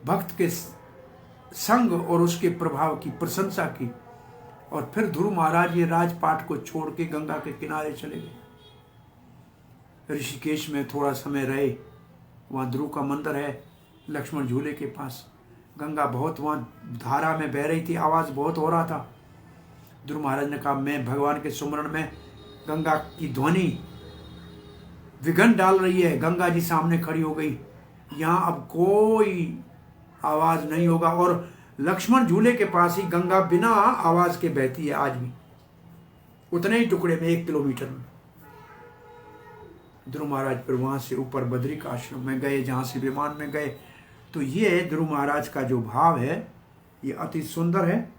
भक्त के संग और उसके प्रभाव की प्रशंसा की, और फिर ध्रुव महाराज ये राजपाट को छोड़ के गंगा के किनारे चले गए। ऋषिकेश में थोड़ा समय रहे, वहाँ ध्रुव का मंदिर है लक्ष्मण झूले के पास। गंगा बहुत वहाँ धारा में बह रही थी, आवाज़ बहुत हो रहा था। ध्रुव महाराज ने कहा मैं भगवान के सुमरण में, गंगा की ध्वनि विघ्न डाल रही है। गंगा जी सामने खड़ी हो गई, यहाँ अब कोई आवाज़ नहीं होगा। और लक्ष्मण झूले के पास ही गंगा बिना आवाज़ के बहती है आज भी, उतने ही टुकड़े में 1 किलोमीटर में। ध्रुव महाराज फिर वहाँ से ऊपर बद्रिक आश्रम में गए, जहाँ से विमान में गए। तो ये ध्रुव महाराज का जो भाव है ये अति सुंदर है।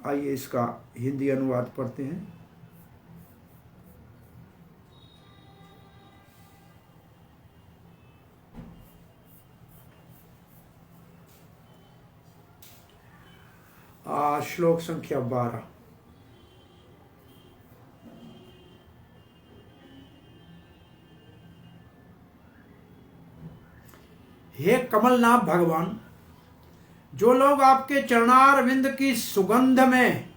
आइए इसका हिंदी अनुवाद पढ़ते हैं। श्लोक संख्या 12। हे कमलनाथ भगवान, जो लोग आपके चरणारविंद की सुगंध में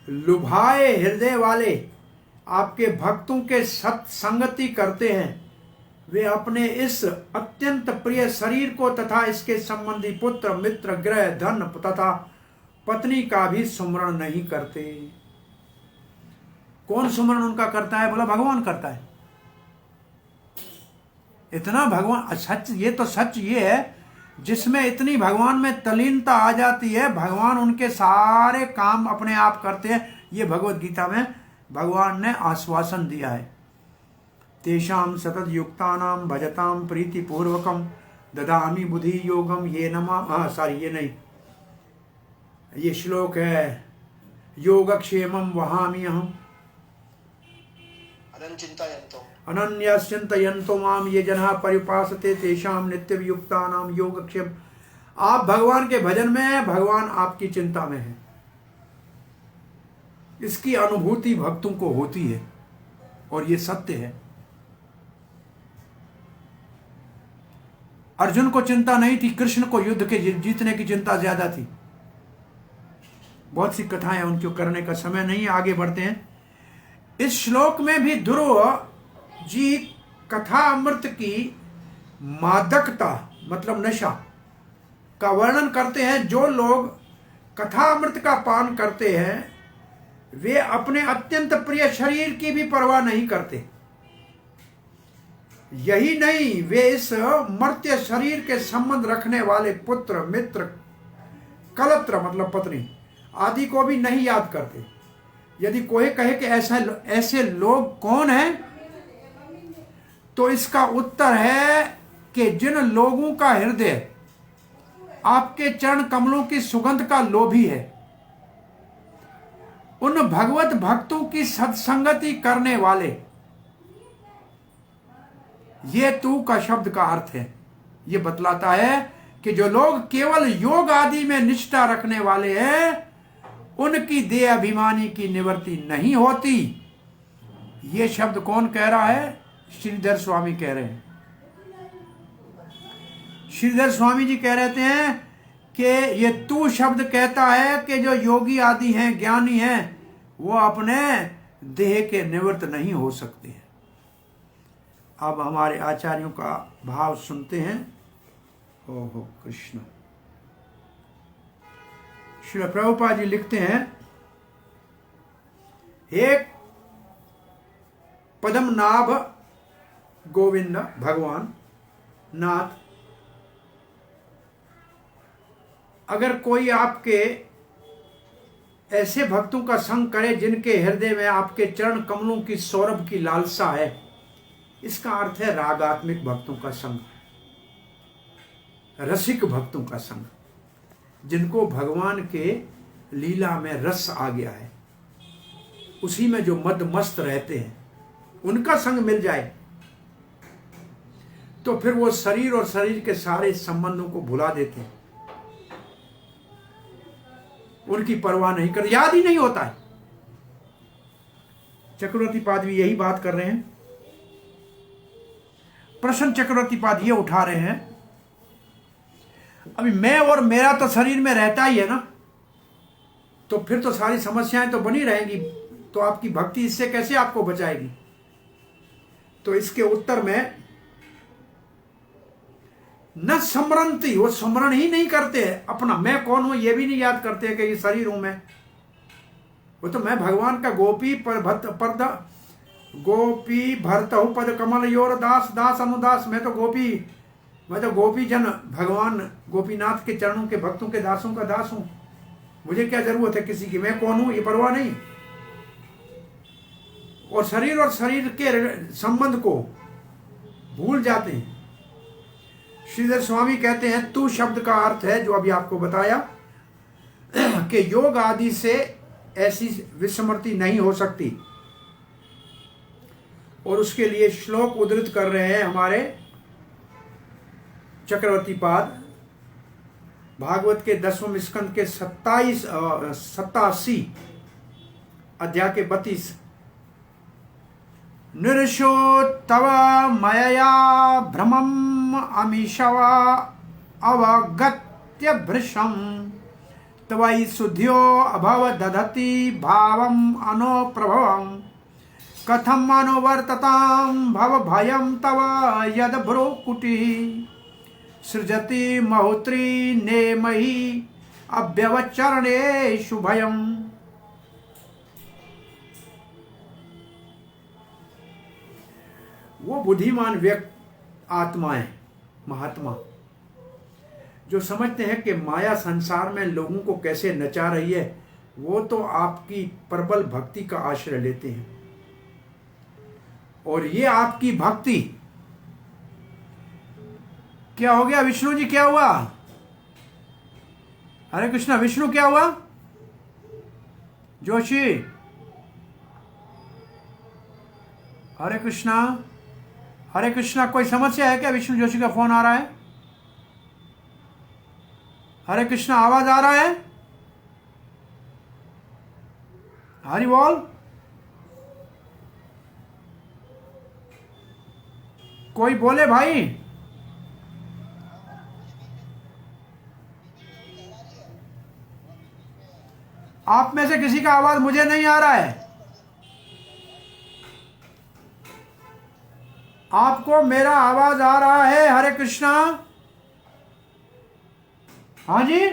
लुभाए हृदय वाले आपके भक्तों के सत्संगति करते हैं, वे अपने इस अत्यंत प्रिय शरीर को तथा इसके संबंधी पुत्र मित्र गृह धन तथा पत्नी का भी सुमरण नहीं करते। कौन सुमरण उनका करता है? बोला भगवान करता है। इतना भगवान सच, ये तो सच ये है जिसमें इतनी भगवान में तलीनता आ जाती है, भगवान उनके सारे काम अपने आप करते हैं। ये भगवत गीता में भगवान ने आश्वासन दिया है। तेषाम सतत युक्तानाम भजताम प्रीति पूर्वकम ददामि बुद्धि योगम ये नमा ये नहीं, ये श्लोक है योगक्षेमम वहामि अहम अनन्यश्चिन्तयन्तो माम ये जनाः पर्युपासते तेषाम नित्यं युक्तानाम योगक्षेम। आप भगवान के भजन में हैं, भगवान आपकी चिंता में है। इसकी अनुभूति भक्तों को होती है और ये सत्य है। अर्जुन को चिंता नहीं थी, कृष्ण को युद्ध के जीतने की चिंता ज्यादा थी। बहुत सी कथाएं उनकी करने का समय नहीं, आगे बढ़ते हैं। इस श्लोक में भी ध्रुव जी कथा अमृत की मादकता मतलब नशा का वर्णन करते हैं। जो लोग कथा अमृत का पान करते हैं वे अपने अत्यंत प्रिय शरीर की भी परवाह नहीं करते। यही नहीं, वे इस मर्त्य शरीर के संबंध रखने वाले पुत्र मित्र कलत्र मतलब पत्नी आदि को भी नहीं याद करते। यदि कोई कहे कि ऐसे लोग कौन हैं, तो इसका उत्तर है कि जिन लोगों का हृदय आपके चरण कमलों की सुगंध का लोभी है, उन भगवत भक्तों की सत्संगति करने वाले। ये तू का शब्द का अर्थ है, ये बतलाता है कि जो लोग केवल योग आदि में निष्ठा रखने वाले हैं उनकी देह अभिमानी की निवृत्ति नहीं होती। ये शब्द कौन कह रहा है? श्रीधर स्वामी कह रहे हैं। श्रीधर स्वामी जी कह रहे हैं कि ये तू शब्द कहता है कि जो योगी आदि हैं, ज्ञानी हैं, वो अपने देह के निवृत्त नहीं हो सकते हैं। अब हमारे आचार्यों का भाव सुनते हैं। ओहो कृष्ण। श्रील प्रभुपाद जी लिखते हैं, हे पद्मनाभ गोविंद भगवान नाथ, अगर कोई आपके ऐसे भक्तों का संग करे जिनके हृदय में आपके चरण कमलों की सौरभ की लालसा है, इसका अर्थ है रागात्मिक भक्तों का संग, रसिक भक्तों का संग, जिनको भगवान के लीला में रस आ गया है, उसी में जो मद मस्त रहते हैं, उनका संग मिल जाए तो फिर वो शरीर और शरीर के सारे संबंधों को भुला देते हैं, उनकी परवाह नहीं करते, याद ही नहीं होता है। चक्रवर्ती पाद भी यही बात कर रहे हैं। प्रसन्न चक्रवर्ती पाद ये उठा रहे हैं, अभी मैं और मेरा तो शरीर में रहता ही है ना, तो फिर तो सारी समस्याएं तो बनी रहेंगी, तो आपकी भक्ति इससे कैसे आपको बचाएगी। तो इसके उत्तर में न स्मरणती, वो स्मरण ही नहीं करते अपना मैं कौन हूं, ये भी नहीं याद करते कि ये शरीर हूं मैं। वो तो मैं भगवान का गोपी गोपी भरत हूँ पद कमल योर दास दास अनुदास, मैं तो गोपी जन भगवान गोपीनाथ के चरणों के भक्तों के दासों का दास हूं। मुझे क्या जरूरत है किसी की, मैं कौन हूं ये परवाह नहीं। और शरीर के संबंध को भूल जाते हैं। श्रीधर स्वामी कहते हैं तू शब्द का अर्थ है जो अभी आपको बताया कि योग आदि से ऐसी विस्मृति नहीं हो सकती। और उसके लिए श्लोक उद्धृत कर रहे हैं हमारे चक्रवर्ती पाद, भागवत के 10वें स्कंद के 87 अध्याय के 32। निरशो तव मयया भ्रमम अमीशवा अवगत्य भृशम तवै शुद्ध्यो अभव दधति भावम अनोप्रभवम कथम अनुवर्तताम भव भयम तव यद भ्रुकुटी सृजति महोत्री नेमहि अभ्यवचरणेषु भयम। वो बुद्धिमान आत्माएं, महात्मा, जो समझते हैं कि माया संसार में लोगों को कैसे नचा रही है, वो तो आपकी प्रबल भक्ति का आश्रय लेते हैं। और ये आपकी भक्ति, क्या हो गया विष्णु जी, क्या हुआ? हरे कृष्णा, विष्णु क्या हुआ? जोशी, हरे कृष्णा, हरे कृष्णा। कोई समस्या है क्या? विष्णु जोशी का फोन आ रहा है। हरे कृष्णा, आवाज आ रहा है? हरि बोल। कोई बोले भाई। आप में से किसी का आवाज मुझे नहीं आ रहा है। आपको मेरा आवाज आ रहा है? हरे कृष्णा। हाँ जी,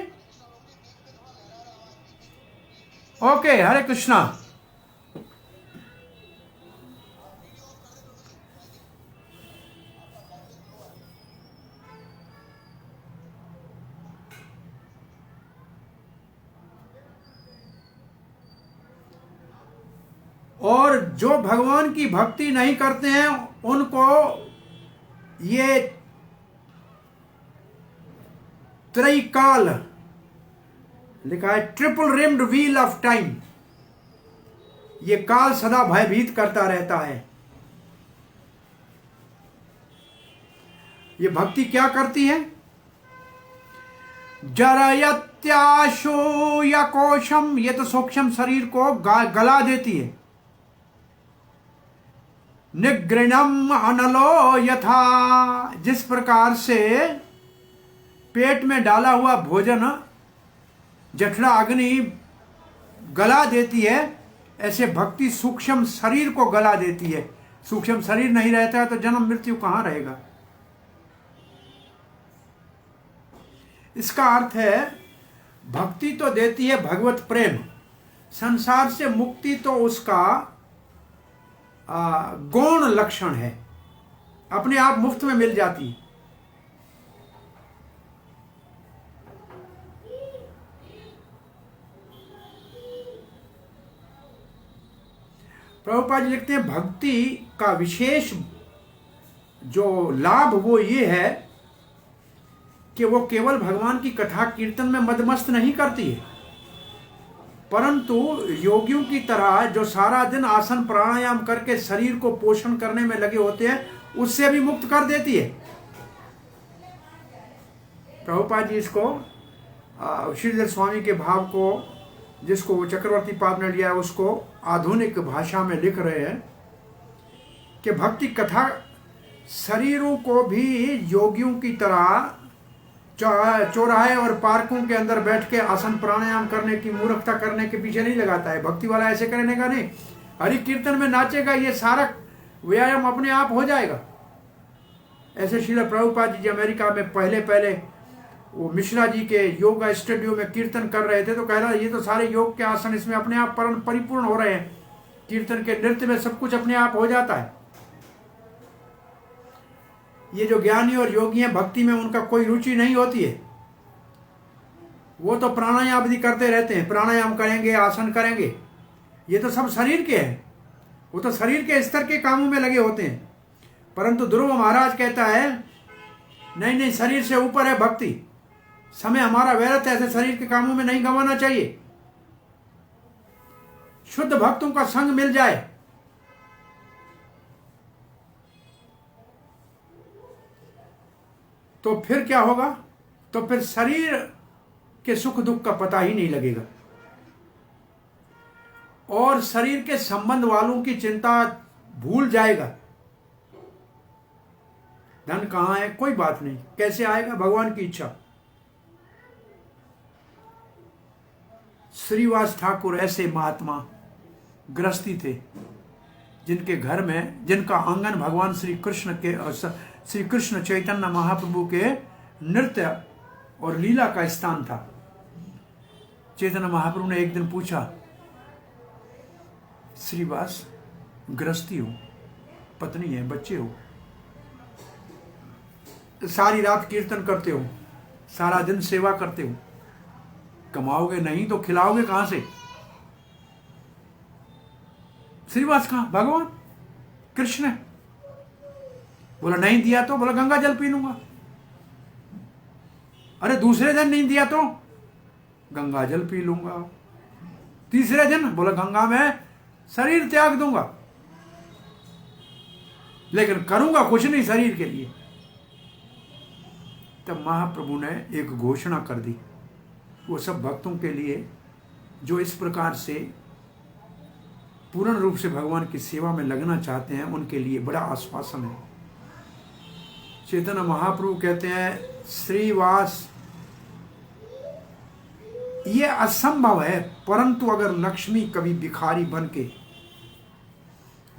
ओके, हरे कृष्णा। और जो भगवान की भक्ति नहीं करते हैं उनको ये त्रैकाल लिखा है, triple rimmed wheel of time, ये काल सदा भयभीत करता रहता है। ये भक्ति क्या करती है? जरयत्याशु या कोशम, ये तो सूक्ष्म शरीर को गला देती है। निगृणम अनलो यथा, जिस प्रकार से पेट में डाला हुआ भोजन जठरा अग्नि गला देती है, ऐसे भक्ति सूक्ष्म शरीर को गला देती है। सूक्ष्म शरीर नहीं रहता है तो जन्म मृत्यु कहां रहेगा। इसका अर्थ है भक्ति तो देती है भगवत प्रेम, संसार से मुक्ति तो उसका गौण लक्षण है, अपने आप मुफ्त में मिल जाती है। प्रभुपाद जी लिखते हैं भक्ति का विशेष जो लाभ वो ये है कि वो केवल भगवान की कथा कीर्तन में मदमस्त नहीं करती है, परंतु योगियों की तरह जो सारा दिन आसन प्राणायाम करके शरीर को पोषण करने में लगे होते हैं, उससे भी मुक्त कर देती है। प्रभुपाद जी इसको श्रीधर स्वामी के भाव को, जिसको वो चक्रवर्ती पाद ने लिया है, उसको आधुनिक भाषा में लिख रहे हैं कि भक्ति कथा शरीरों को भी योगियों की तरह चौराहे और पार्कों के अंदर बैठ के आसन प्राणायाम करने की मूर्खता करने के पीछे नहीं लगाता है। भक्ति वाला ऐसे करने का नहीं, हरि कीर्तन में नाचेगा, ये सारा व्यायाम अपने आप हो जाएगा। ऐसे श्रील प्रभुपाद जी अमेरिका में पहले वो मिश्रा जी के योगा स्टूडियो में कीर्तन कर रहे थे, तो कह रहा ये तो सारे योग के आसन इसमें अपने आप परिपूर्ण हो रहे हैं, कीर्तन के नृत्य में सब कुछ अपने आप हो जाता है। ये जो ज्ञानी और योगी हैं, भक्ति में उनका कोई रुचि नहीं होती है, वो तो प्राणायाम भी करते रहते हैं, प्राणायाम करेंगे, आसन करेंगे, ये तो सब शरीर के हैं, वो तो शरीर के स्तर के कामों में लगे होते हैं। परंतु ध्रुव महाराज कहता है नहीं, शरीर से ऊपर है भक्ति, समय हमारा व्यर्थ है, ऐसे शरीर के कामों में नहीं गंवाना चाहिए। शुद्ध भक्तों का संग मिल जाए तो फिर क्या होगा, तो फिर शरीर के सुख दुख का पता ही नहीं लगेगा और शरीर के संबंध वालों की चिंता भूल जाएगा। धन कहां है कोई बात नहीं, कैसे आएगा भगवान की इच्छा। श्रीवास ठाकुर ऐसे महात्मा गृहस्थी थे जिनके घर में, जिनका आंगन भगवान श्री कृष्ण चैतन्य महाप्रभु के नृत्य और लीला का स्थान था। चैतन्य महाप्रभु ने एक दिन पूछा, श्रीवास गृहस्थी हो, पत्नी है, बच्चे हो, सारी रात कीर्तन करते हो, सारा दिन सेवा करते हो, कमाओगे नहीं तो खिलाओगे कहां से? श्रीवास कहां? भगवान कृष्ण है। बोला नहीं दिया तो? बोला गंगा जल पी लूंगा। अरे दूसरे दिन नहीं दिया तो? गंगा जल पी लूंगा। तीसरे दिन? बोला गंगा में शरीर त्याग दूंगा, लेकिन करूंगा कुछ नहीं शरीर के लिए। तब महाप्रभु ने एक घोषणा कर दी, वो सब भक्तों के लिए जो इस प्रकार से पूर्ण रूप से भगवान की सेवा में लगना चाहते हैं, उनके लिए बड़ा आश्वासन है। चैतन्य महाप्रभु कहते हैं, श्रीवास ये असंभव है, परंतु अगर लक्ष्मी कभी भिखारी बन के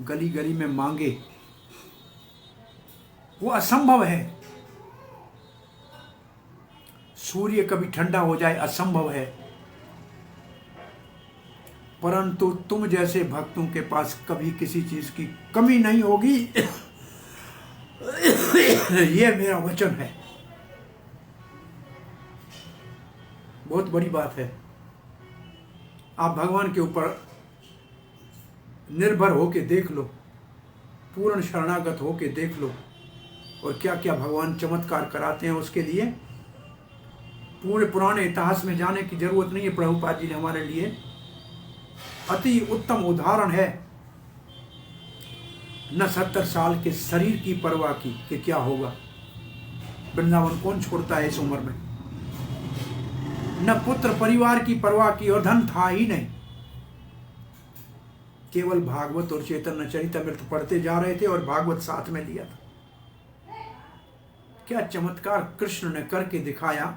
गली गली में मांगे, वो असंभव है। सूर्य कभी ठंडा हो जाए, असंभव है, परंतु तुम जैसे भक्तों के पास कभी किसी चीज की कमी नहीं होगी, यह मेरा वचन है। बहुत बड़ी बात है। आप भगवान के ऊपर निर्भर होके देख लो, पूर्ण शरणागत होके देख लो, और क्या क्या भगवान चमत्कार कराते हैं, उसके लिए पूरे पुराने इतिहास में जाने की जरूरत नहीं है। प्रभुपाद जी ने हमारे लिए अति उत्तम उदाहरण है। न 70 साल के शरीर की परवाह की कि क्या होगा, वृंदावन कौन छोड़ता है इस उम्र में, न पुत्र परिवार की परवाह की, और धन था ही नहीं, केवल भागवत और चैतन्य चरितामृत पढ़ते जा रहे थे और भागवत साथ में लिया था। क्या चमत्कार कृष्ण ने करके दिखाया।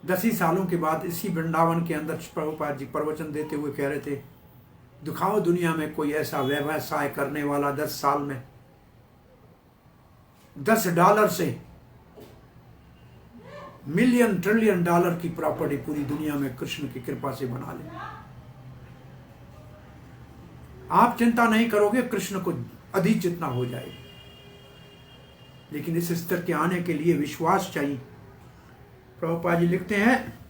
10 ही सालों के बाद इसी वृंदावन के अंदर प्रभुपाद जी प्रवचन देते हुए कह रहे थे, दिखाओ दुनिया में कोई ऐसा व्यवसाय करने वाला 10 साल में $10 से $1 ट्रिलियन की प्रॉपर्टी पूरी दुनिया में कृष्ण की कृपा से बना ले। आप चिंता नहीं करोगे, कृष्ण को अधिचितना हो जाएगी, लेकिन इस स्तर के आने के लिए विश्वास चाहिए। प्रभुपाद जी लिखते हैं,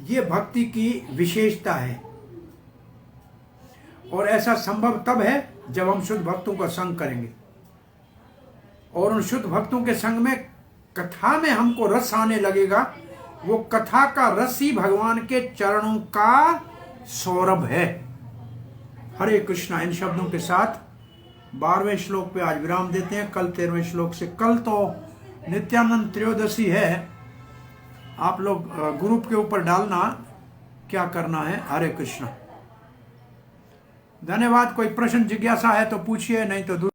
ये भक्ति की विशेषता है, और ऐसा संभव तब है जब हम शुद्ध भक्तों का संग करेंगे, और उन शुद्ध भक्तों के संग में कथा में हमको रस आने लगेगा। वो कथा का रस ही भगवान के चरणों का सौरभ है। हरे कृष्णा। इन शब्दों के साथ 12वें श्लोक पे आज विराम देते हैं। कल 13वें श्लोक से, कल तो नित्यानंद त्रयोदशी है, आप लोग ग्रुप के ऊपर डालना क्या करना है। हरे कृष्णा। धन्यवाद। कोई प्रश्न जिज्ञासा है तो पूछिए, नहीं तो